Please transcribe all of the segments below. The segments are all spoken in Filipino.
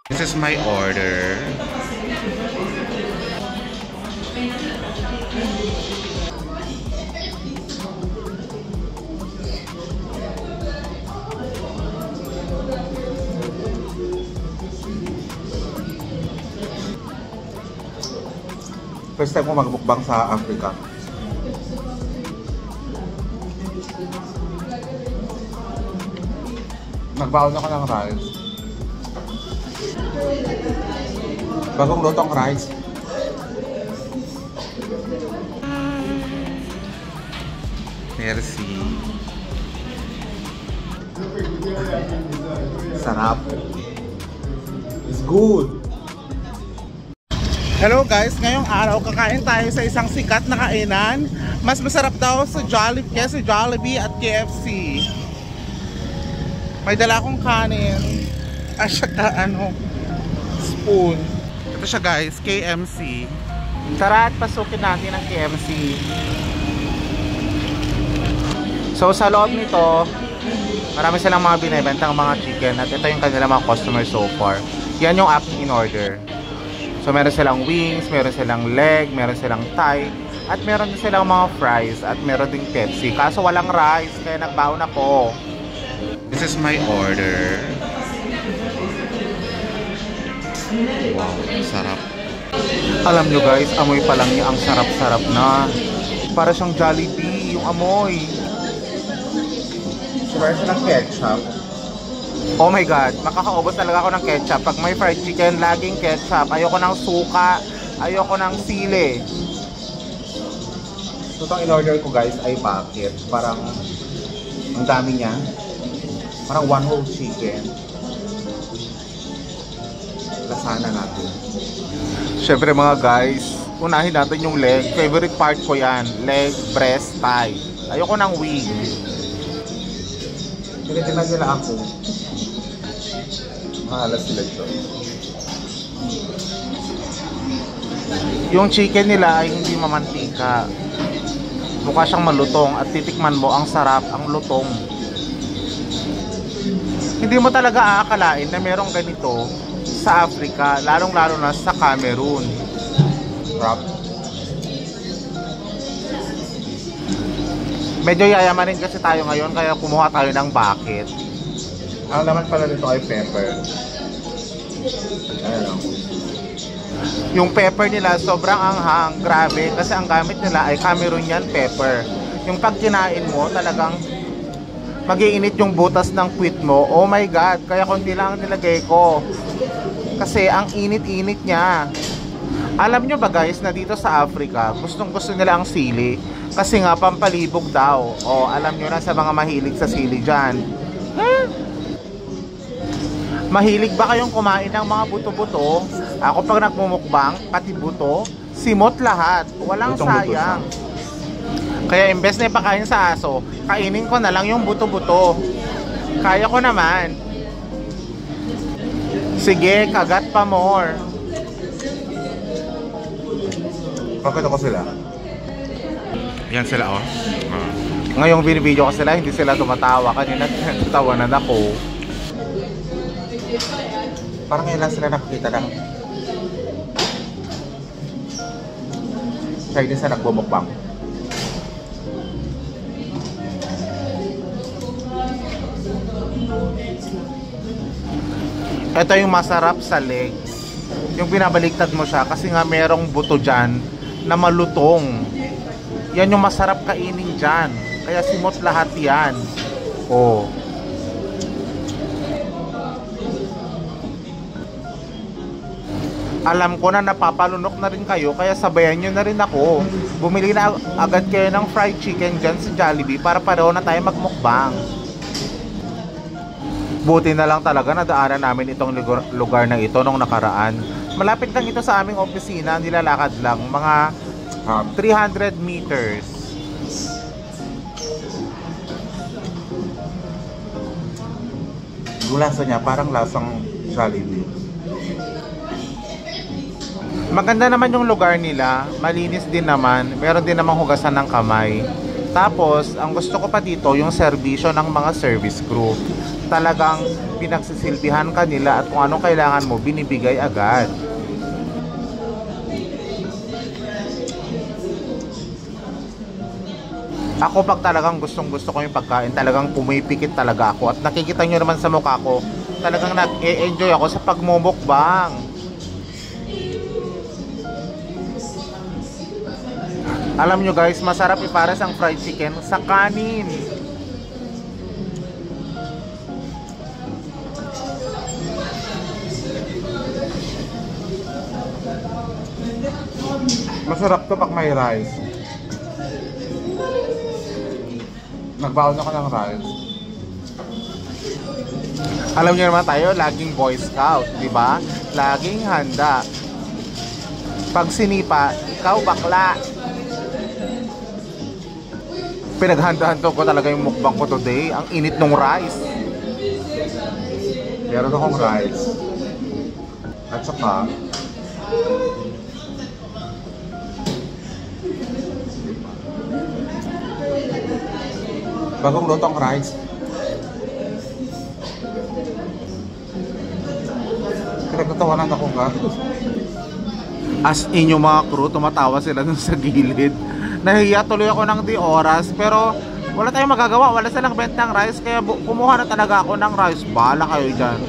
This is my order. First time ko magbukbang sa Africa. Nagbaon ako ng rice. Bagong lutong rice. Merci. Sarap. It's good. Hello guys, ngayong araw kakain tayo sa isang sikat na kainan. Mas masarap daw sa Jollibee at KFC. May dala akong kanin at saka spoon. Ito siya guys, KMC. Tara at pasukin natin ang KMC. So sa loob nito, marami silang mga binibentang mga chicken at ito yung kanilang mga customers so far. Yan yung aking in-order. So meron silang wings, meron silang leg, meron silang thigh, at meron din silang mga fries, at meron din Pepsi. Kaso walang rice, kaya nagbaon ako. This is my order. Wow, sarap. Alam nyo guys, amoy pa lang niya ang sarap-sarap na. Para siyang Jollibee, yung amoy. So meron silang ketchup. Oh my god, makakaubos talaga ako ng ketchup. Pag may fried chicken, laging ketchup. Ayoko ng suka, ayoko ng sili. So itong in-order ko guys ay packet. Parang ang dami niya. Parang one whole chicken. Lasana natin. Syempre mga guys, unahin natin yung leg. Favorite part ko yan. Leg, breast, thigh. Ayoko ng wing. Tinitingnan nila ako. Mahalas sila ito. Yung chicken nila ay hindi mamantika. Mukha siyang malutong at titikman mo ang sarap, ang lutong. Hindi mo talaga aakalain na merong ganito sa Africa, lalong-lalo na sa Cameroon. Sarap. Medyo yayamanin kasi tayo ngayon kaya kumuha tayo ng bucket. Ang laman pala nito ay pepper. Ayan o. Yung pepper nila sobrang anghang. Grabe. Kasi ang gamit nila ay Cameroonian pepper. Yung pag kinain mo talagang mag-iinit yung butas ng puwit mo. Oh my god. Kaya konti lang ang nilagay ko. Kasi ang init-init niya. Alam nyo ba guys na dito sa Africa gustong gusto nila ang sili. Kasi nga pampalibog daw. O alam nyo na sa mga mahilig sa sili dyan. Mahilig ba kayong kumain ng mga buto-buto? Ako pag nagmumukbang, pati buto, simot lahat. Walang sayang. Kaya imbes na ipakain sa aso, kainin ko na lang yung buto-buto. Kaya ko naman. Sige, kagat pa more. Pakita ko sila. Yan sila oh. Ngayong binibideo ko sila, hindi sila tumatawa. Kanina nagtawanan ako. Parang ngayon sila nakikita lang. Kaya din sa nagbumukbang. Ito yung masarap sa leg. Yung binabaliktad mo siya kasi nga merong buto dyan na malutong. Yan yung masarap kainin dyan. Kaya simot lahat yan. Oh. Alam ko na napapalunok na rin kayo, kaya sabayan nyo na rin ako. Bumili na agad kayo ng fried chicken dyan sa Jollibee para pareho na tayo magmukbang. Buti na lang talaga nadaanan namin itong lugar na ito nung nakaraan. Malapit lang ito sa aming opisina, nilalakad lang, mga 300 meters. Yung lasa niya parang lasang Jollibee. Maganda naman yung lugar nila, malinis din naman, meron din namang hugasan ng kamay. Tapos, ang gusto ko pa dito, yung serbisyo ng mga service crew. talagang pinagsisilbihan ka nila at kung anong kailangan mo, binibigay agad. Ako pag talagang gustong-gusto ko yung pagkain, talagang pumipikit talaga ako. At nakikita nyo naman sa mukha ko, talagang nag-e-enjoy ako sa pagmumukbang. Alam nyo guys, masarap ipares ang fried chicken sa kanin. Masarap to pag may rice. Nagbaon ako ng rice. Alam niyo naman tayo, laging Boy Scout, di ba? Laging handa. Pag sinipa, ikaw bakla. Pinaghandahan ko talaga yung mukbang ko today. Ang init ng rice. Meron akong rice. At saka bagong lutong rice. Pinagtatawanan ako ka. As in yung mga crew, tumatawa sila dun sa gilid. Nahiya tuloy ako ng di oras, pero wala tayong magagawa, wala silang bentang rice, kaya kumuha na talaga ako ng rice. Bahala kayo dyan.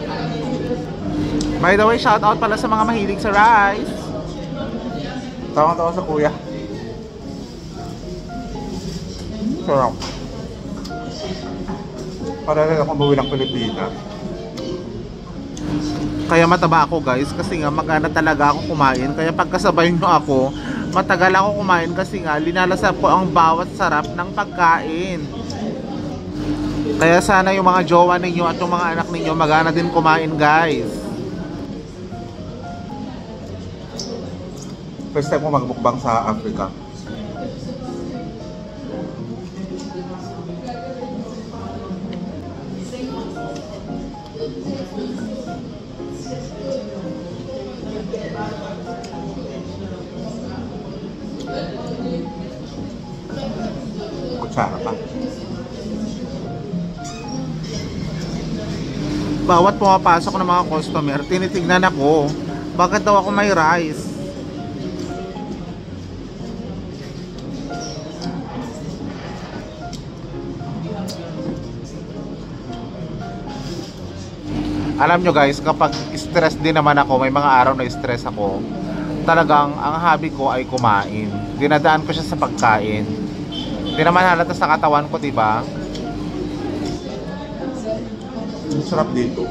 By the way, shout out pala sa mga mahilig sa rice. Tawang-tawa sa kuya. Sarap. Para rin akong bawi ng Pilipinas. Kaya mataba ako guys, kasi nga magana talaga ako kumain. Kaya pagkasabay nyo ako, matagal ako kumain kasi nga linalasap ko ang bawat sarap ng pagkain. Kaya sana yung mga jowa ninyo at yung mga anak ninyo magana din kumain guys. First time ko magbukbang sa Africa. Kutsara pa. Bawat pumapasok ng mga customer, tinitignan ako, bakit daw ako may rice? Alam nyo guys, kapag stress din naman ako, may mga araw na stress ako, talagang ang hobby ko ay kumain. Dinadaan ko siya sa pagkain. Hindi naman halata sa katawan ko, diba? Ang sarap dito.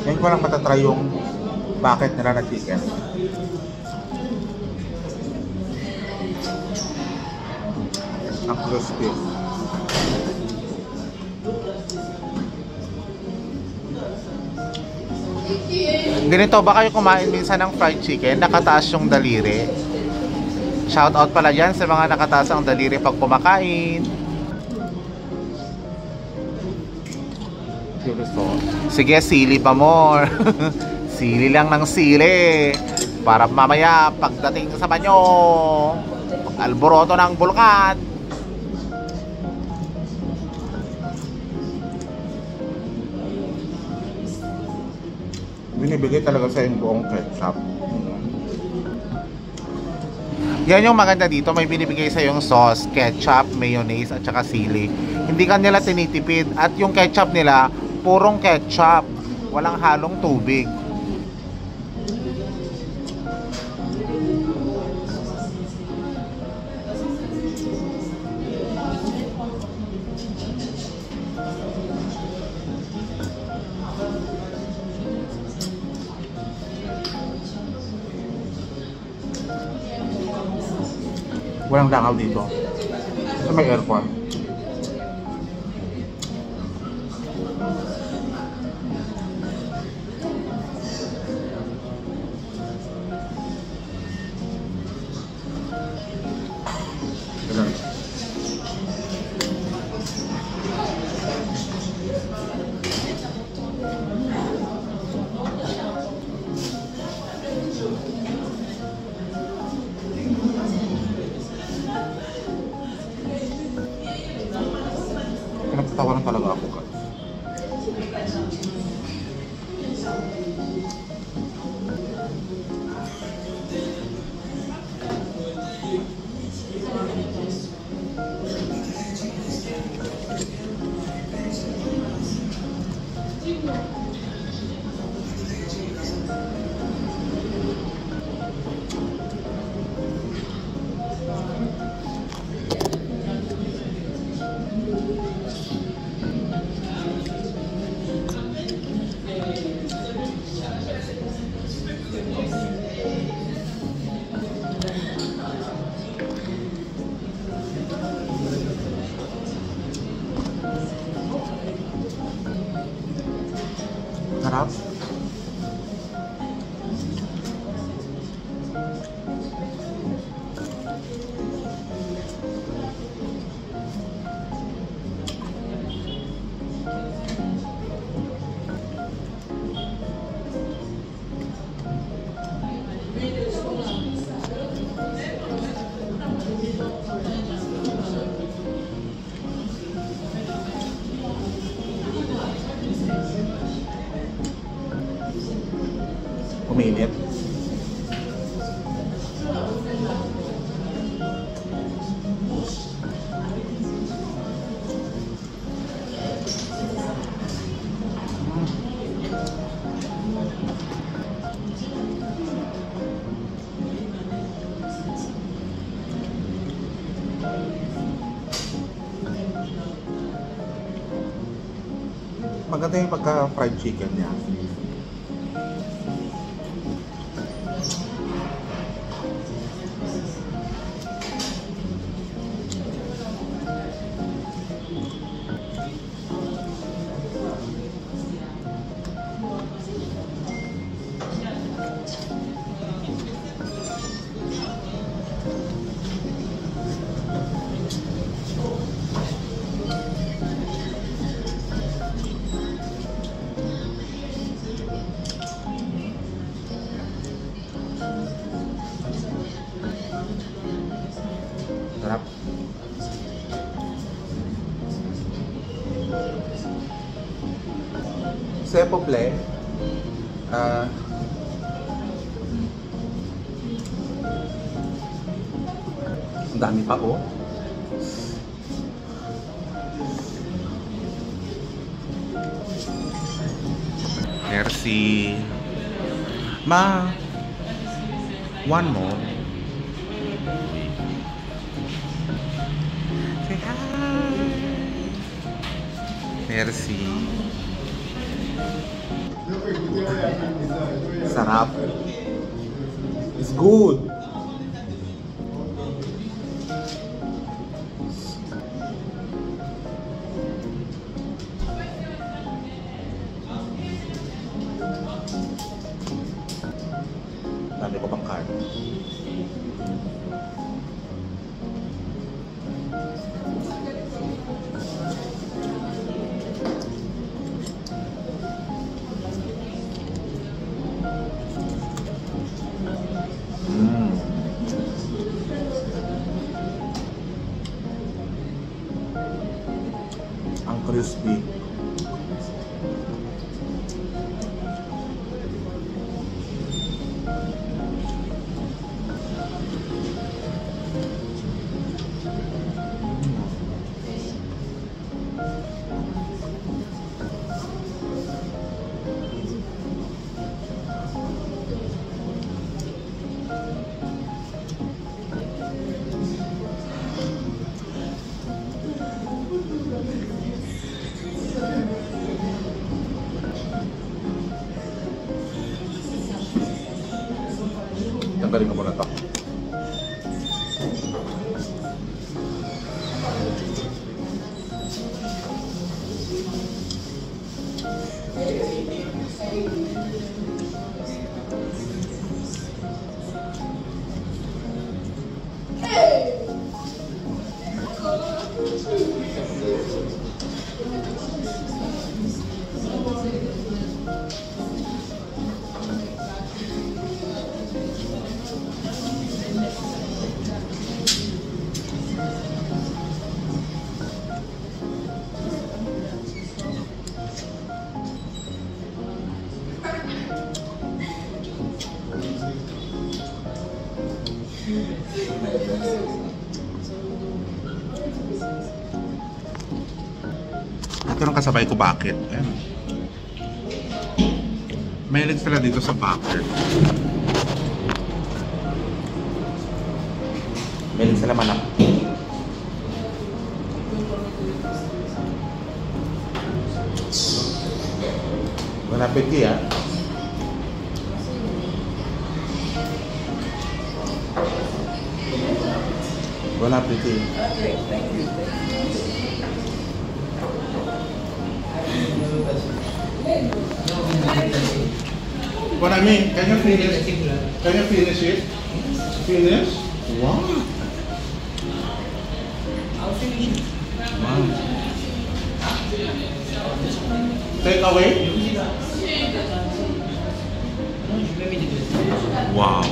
Ngayon ko lang matatry yung bucket nila na chicken. Ang crispy. Ganito ba kayo kumain minsan ng fried chicken, nakataas yung daliri? Shout out pala dyan sa mga nakataas ang daliri pag kumakain. Sige, sili pa more. Sili lang ng sili. Para mamaya pagdating sa banyo, pag-alboroto ng bulkan. Binibigay talaga sa yung buong ketchup. Yan yung maganda dito, may binibigay sa yung sauce, ketchup, mayonnaise at saka sili. Hindi ka nila tinitipid at yung ketchup nila, purong ketchup, walang halong tubig. Walang langaw dito. Kasi may aircon. Ganun. Sarap. Uminit. Maganda yung pagka-fried chicken niya. Sarap. Sepople. Ang dami pa oh. Merci. Ma, one more. Say hi. Merci. Sarap. It's good. Dami ko pang card. Ang crispy. Tanggalin ko muna ito. Ito ang kasabay ko, bakit? Ayan. Mahilig sila dito sa backer. Mahilig sila manap. Bon appétit, ah. Bon appétit. Okay, thank you. What I mean, can you finish? Can you finish it? Finish? Wow. I'll finish it. Wow. Take away? Wow.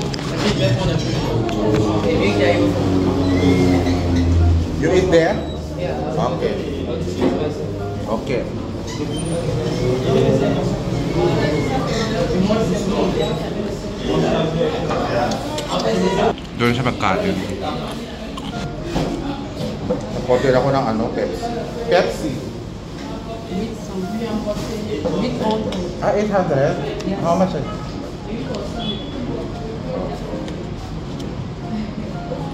You eat there? Yeah. Okay. Okay. Doon siya magkain. Nag-order ako ng ano, Pepsi. Pepsi. Meat on. Ah, 800? Yes. How much?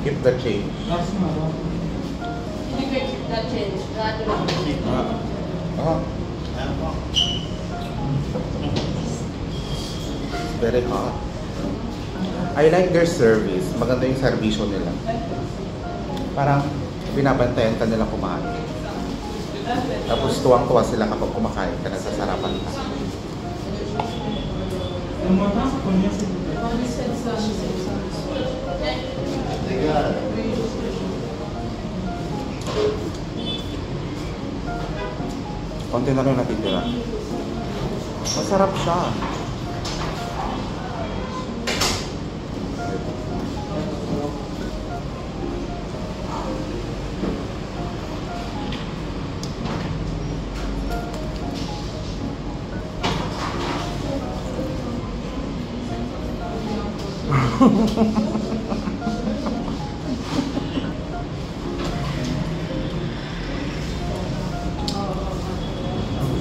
Keep the change. Very hot. I like their service. Maganda yung servisyo nila. Parang binabantayan ka nila kumain. Tapos tuwang-tuwa sila kapag kumakain ka, nagsasarapan ka. Konti na rin natitira. Masarap siya.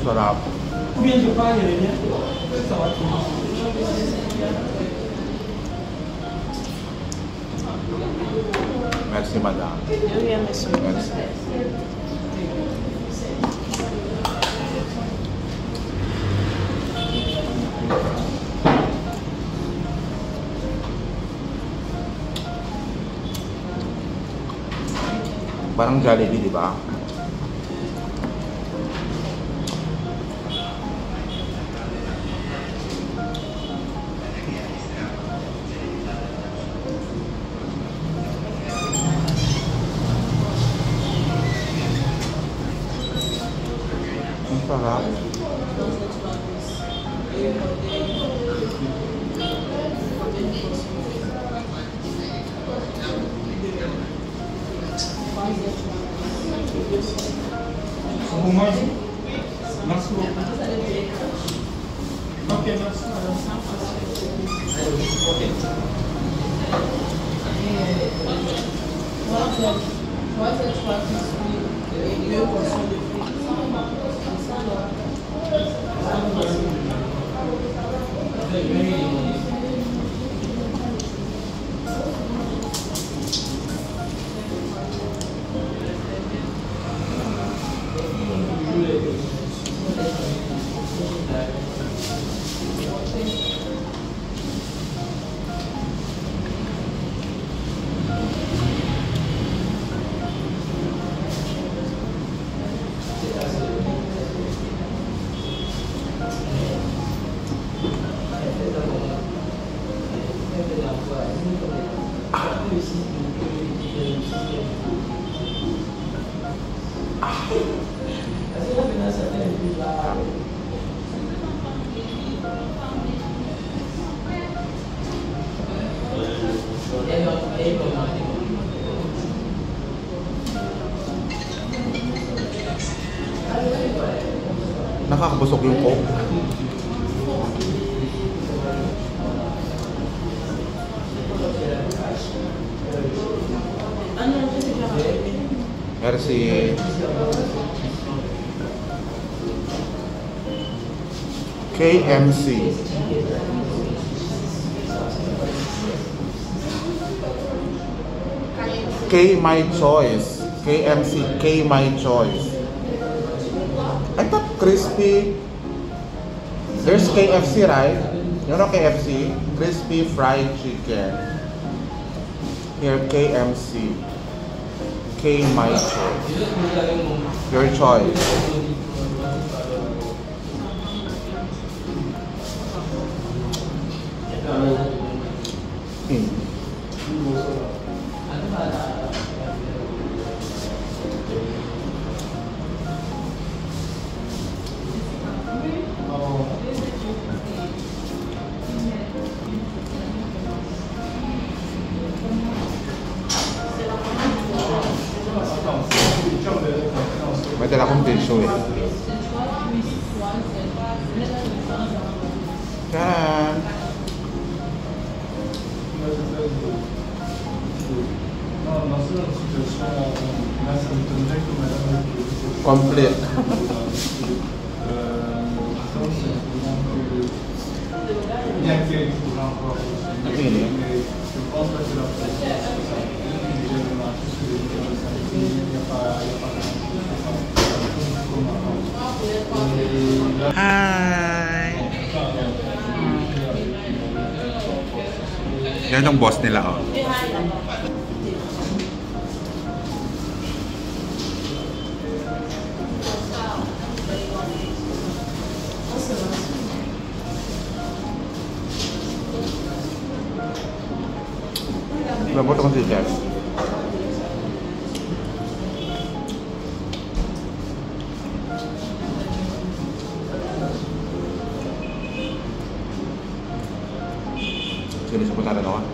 Sarap. Merci, madame. Merci. Parang Jollibee, di ba? Ang sarap. Nakakabusog yung coke. Merci. KMC. K My Choice. KMC, K My Choice. I thought crispy. There's KFC, right? You know KFC? Crispy fried chicken. Here, KMC. K My Choice. Your choice. May dala akong tissue eh. Yan. Complete. Ini. Hi! Yan yung boss nila, oh. Lambot ako si Jeff. Sige, sebentar na ako.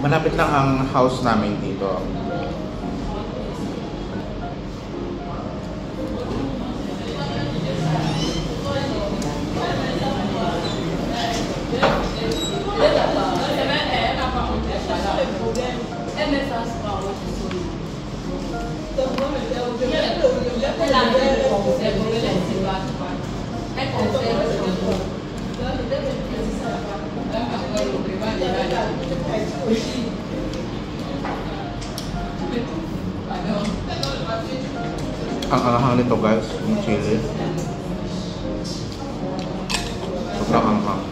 Malapit lang ang house namin dito. Ang anghang nito guys, yung chili. Sobrang anghang.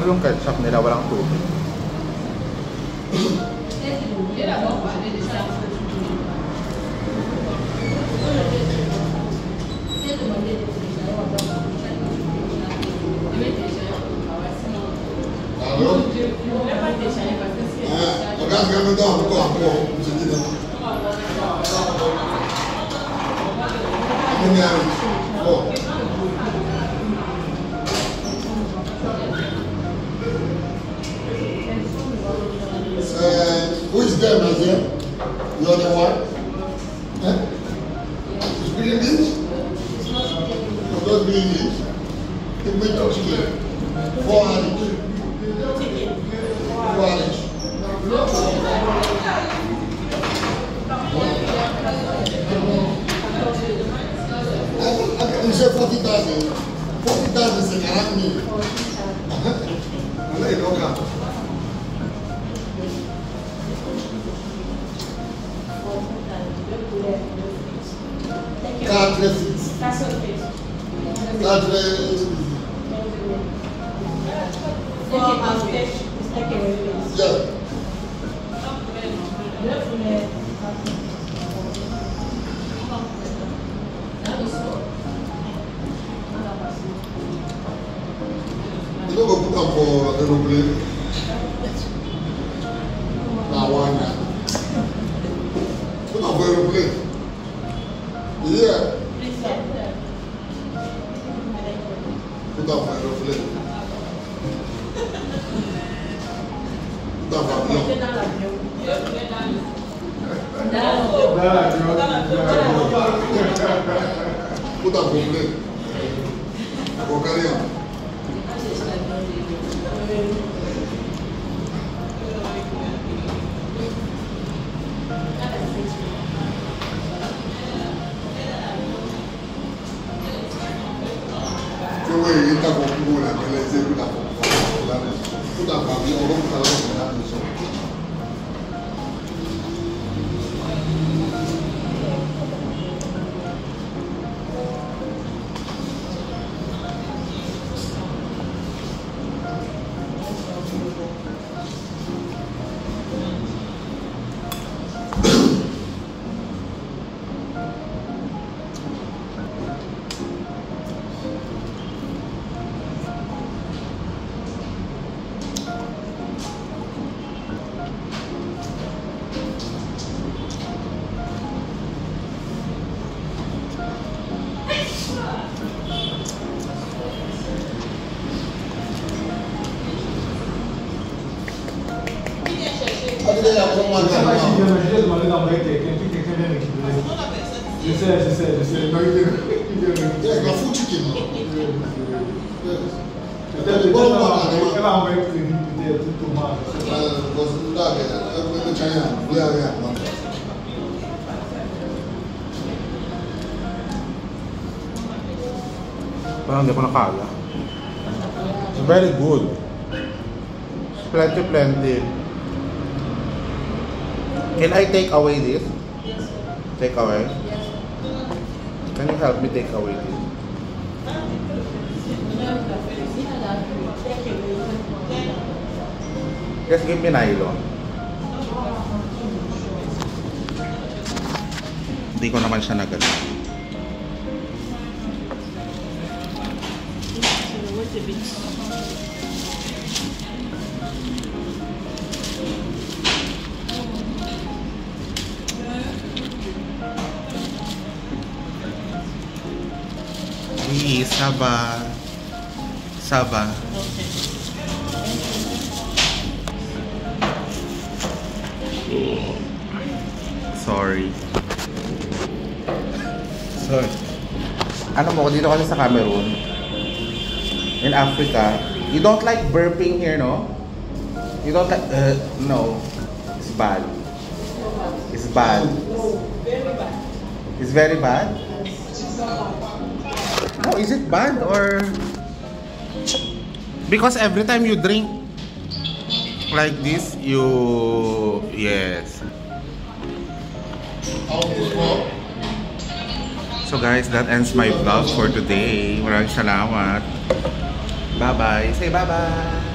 Yung ketchup nila walang tubig. Allô? Regarde, regarde dedans, encore. Je dis dedans. Bon. Who is there, my dear? You're the one? Huh? You speak English? You don't speak English? Take me to chicken. 4 Irish. 4 Irish. You say 40,000. 40,000 is around me. Let it go come. Card receipts. Card receipts. Yeah. You don't go put them for aeroplane. Now why not? Put them for aeroplane. Yeah. Put them for aeroplane. Put them for avion. Put them for plane. For carry on. Je sais. Yeah, la food chicken. Elle va envoyer peut-être tout mal. Parang hindi ko nakala. It's very good. Plenty. Can I take away this? Yes. Take away? Yes. Can you help me take away this? Just give me nylon. Hindi ko naman siya nagano. Oui, ça va. Ça va. Sorry. Ano mo, dito kasi sa Cameroon, in Africa, you don't like burping here, no? You don't like, no. It's bad. It's bad. Very bad. It's very bad? No, is it bad or... Because every time you drink like this, you... Yes. So guys, that ends my vlog for today. Maraming salamat. Bye-bye. Say bye-bye.